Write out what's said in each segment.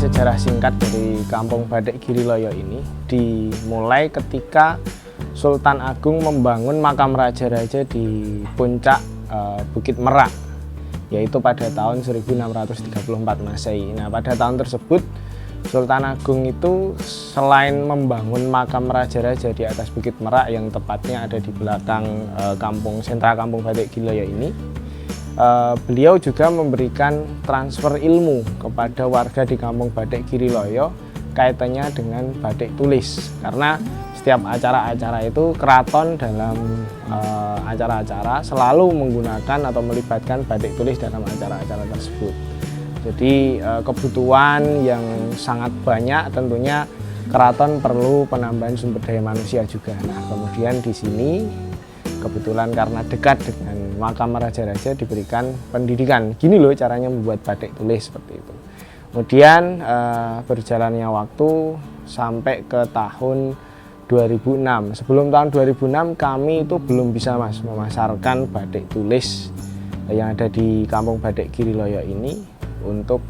sejarah singkat dari Kampung Batik Giriloyo ini dimulai ketika Sultan Agung membangun makam raja-raja di puncak Bukit Merak, yaitu pada tahun 1634 Masehi. Nah, pada tahun tersebut Sultan Agung itu selain membangun makam raja-raja di atas Bukit Merak yang tepatnya ada di belakang sentra Kampung Batik Giriloyo ini, beliau juga memberikan transfer ilmu kepada warga di Kampung Batik Giriloyo kaitannya dengan batik tulis, karena setiap acara-acara itu keraton dalam acara-acara selalu menggunakan atau melibatkan batik tulis dalam acara-acara tersebut. Jadi kebutuhan yang sangat banyak, tentunya keraton perlu penambahan sumber daya manusia juga. Nah, kemudian di sini kebetulan karena dekat dengan makam raja-raja diberikan pendidikan. Gini loh caranya membuat batik tulis, seperti itu. Kemudian berjalannya waktu sampai ke tahun 2006. Sebelum tahun 2006 kami itu belum bisa memasarkan batik tulis yang ada di Kampung Batik Giriloyo ini untuk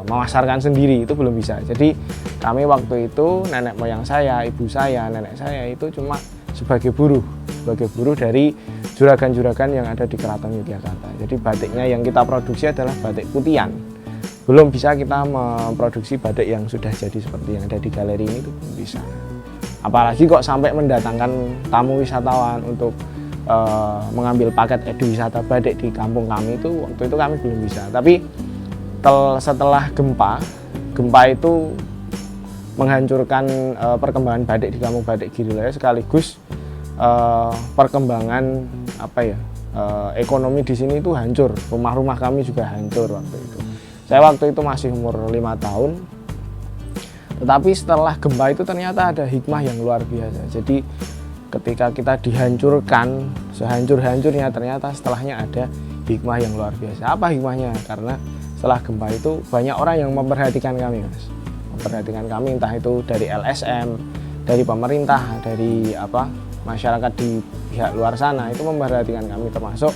memasarkan sendiri, itu belum bisa. Jadi kami waktu itu, nenek moyang saya, ibu saya, nenek saya itu cuma sebagai buruh dari juragan-juragan yang ada di Keraton Yogyakarta. Jadi batiknya yang kita produksi adalah batik putihan. Belum bisa kita memproduksi batik yang sudah jadi seperti yang ada di galeri ini, itu belum bisa. Apalagi kok sampai mendatangkan tamu wisatawan untuk mengambil paket eduwisata batik di kampung kami, itu waktu itu kami belum bisa. Tapi setelah gempa itu menghancurkan perkembangan batik di Kampung Batik Giriloyo, sekaligus perkembangan ekonomi di sini itu hancur. Rumah-rumah kami juga hancur waktu itu. Saya waktu itu masih umur 5 tahun. Tetapi setelah gempa itu ternyata ada hikmah yang luar biasa. Jadi ketika kita dihancurkan sehancur-hancurnya, ternyata setelahnya ada hikmah yang luar biasa. Apa hikmahnya? Karena setelah gempa itu banyak orang yang memperhatikan kami, Mas. Memperhatikan kami, entah itu dari LSM, dari pemerintah, dari masyarakat di pihak luar sana, itu memperhatikan kami, termasuk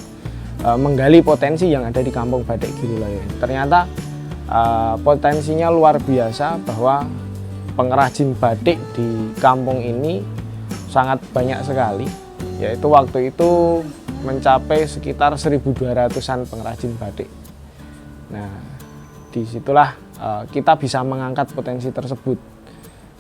menggali potensi yang ada di Kampung Batik Giriloyo. Ternyata potensinya luar biasa, bahwa pengrajin batik di kampung ini sangat banyak sekali, yaitu waktu itu mencapai sekitar 1.200-an pengrajin batik. Nah, disitulah kita bisa mengangkat potensi tersebut.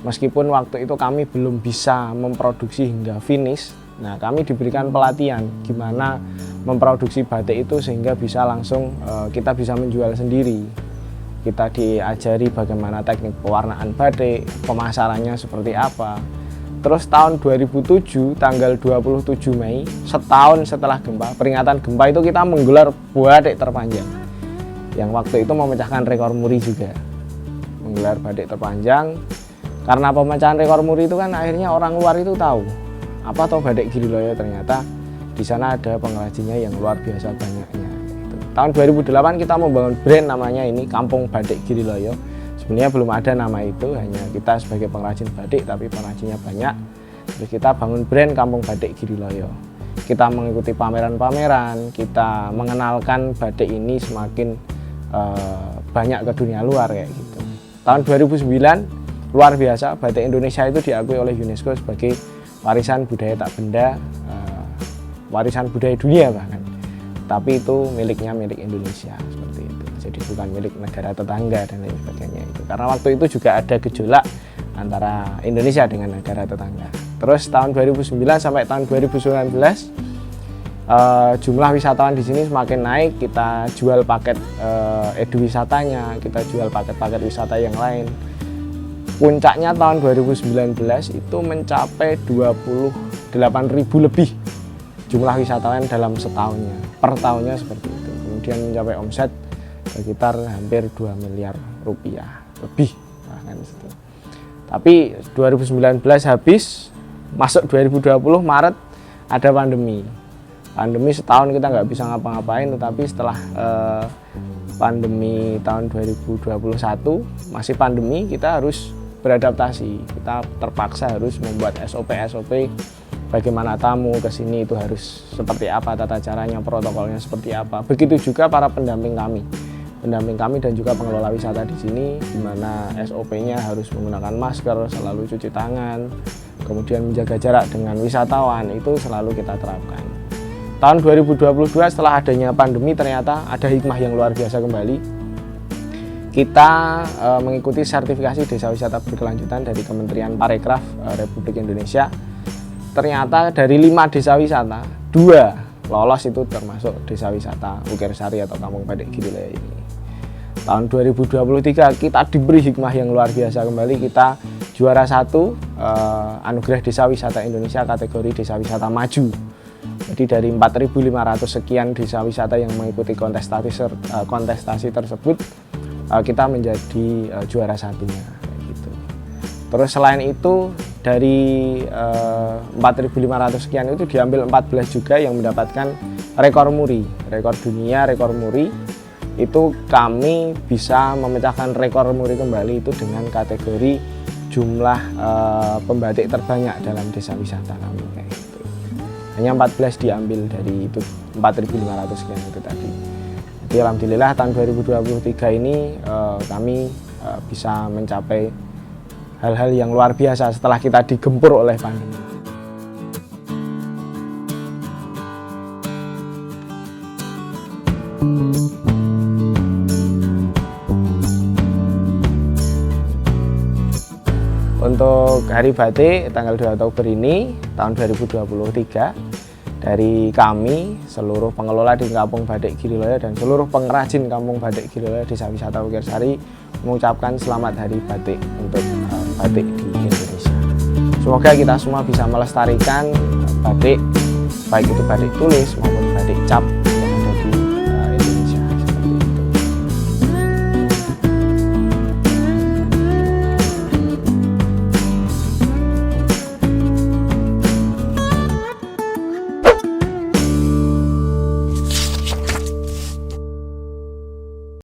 Meskipun waktu itu kami belum bisa memproduksi hingga finish, nah kami diberikan pelatihan gimana memproduksi batik itu sehingga bisa langsung kita bisa menjual sendiri. Kita diajari bagaimana teknik pewarnaan batik, pemasarannya seperti apa. Terus tahun 2007, tanggal 27 Mei, setahun setelah gempa, peringatan gempa itu kita menggelar batik terpanjang. Yang waktu itu memecahkan rekor muri juga. Menggelar batik terpanjang. Karena pemecahan rekor muri itu kan akhirnya orang luar itu tahu apa toh Batik Giriloyo, ternyata di sana ada pengrajinnya yang luar biasa banyaknya. Tahun 2008 kita membangun brand namanya ini Kampung Batik Giriloyo. Sebenarnya belum ada nama itu, hanya kita sebagai pengrajin batik, tapi pengrajinnya banyak. Terus kita bangun brand Kampung Batik Giriloyo. Kita mengikuti pameran-pameran, kita mengenalkan batik ini semakin banyak ke dunia luar kayak gitu. Tahun 2009 luar biasa, batik Indonesia itu diakui oleh UNESCO sebagai warisan budaya tak benda, warisan budaya dunia bahkan. Tapi itu milik Indonesia, seperti itu. Jadi bukan milik negara tetangga dan lain sebagainya itu. Karena waktu itu juga ada gejolak antara Indonesia dengan negara tetangga. Terus tahun 2009 sampai tahun 2019 jumlah wisatawan di sini semakin naik. Kita jual paket eduwisatanya, kita jual paket-paket wisata yang lain. Puncaknya tahun 2019 itu mencapai 28.000 lebih jumlah wisatawan dalam setahunnya, per tahunnya seperti itu. Kemudian mencapai omset sekitar hampir 2 miliar rupiah lebih bahkan itu. Tapi 2019 habis, masuk 2020 Maret ada pandemi. Pandemi setahun kita nggak bisa ngapa-ngapain, tetapi setelah pandemi tahun 2021 masih pandemi, kita harus beradaptasi. Kita terpaksa harus membuat SOP bagaimana tamu ke sini itu harus seperti apa, tata caranya, protokolnya seperti apa. Begitu juga para pendamping kami. pendamping kami dan juga pengelola wisata di sini, di mana SOP-nya harus menggunakan masker, selalu cuci tangan, kemudian menjaga jarak dengan wisatawan, itu selalu kita terapkan. Tahun 2022 setelah adanya pandemi ternyata ada hikmah yang luar biasa kembali. Kita mengikuti sertifikasi desa wisata berkelanjutan dari Kementerian Parekraf Republik Indonesia. Ternyata dari 5 desa wisata, 2 lolos, itu termasuk desa wisata Ukirsari atau Kampung Batik Girulaya ini. Tahun 2023 kita diberi hikmah yang luar biasa kembali, kita juara 1 anugerah desa wisata Indonesia kategori desa wisata maju. Jadi dari 4.500 sekian desa wisata yang mengikuti kontestasi tersebut, kita menjadi juara 1-nya gitu. Terus selain itu dari 4.500 sekian itu diambil 14 juga yang mendapatkan rekor muri, rekor dunia, rekor muri. Itu kami bisa memecahkan rekor muri kembali itu dengan kategori jumlah pembatik terbanyak dalam desa wisata kami kayak gitu. Hanya 14 diambil dari itu 4.500 sekian itu tadi. Jadi alhamdulillah tahun 2023 ini kami bisa mencapai hal-hal yang luar biasa setelah kita digempur oleh pandemi. Untuk Hari Batik tanggal 2 Oktober ini tahun 2023, dari kami seluruh pengelola di Kampung Batik Girulaya dan seluruh pengrajin Kampung Batik Girulaya Desa Wisata Ukirsari mengucapkan selamat Hari Batik untuk batik di Indonesia. Semoga kita semua bisa melestarikan batik, baik itu batik tulis maupun batik cap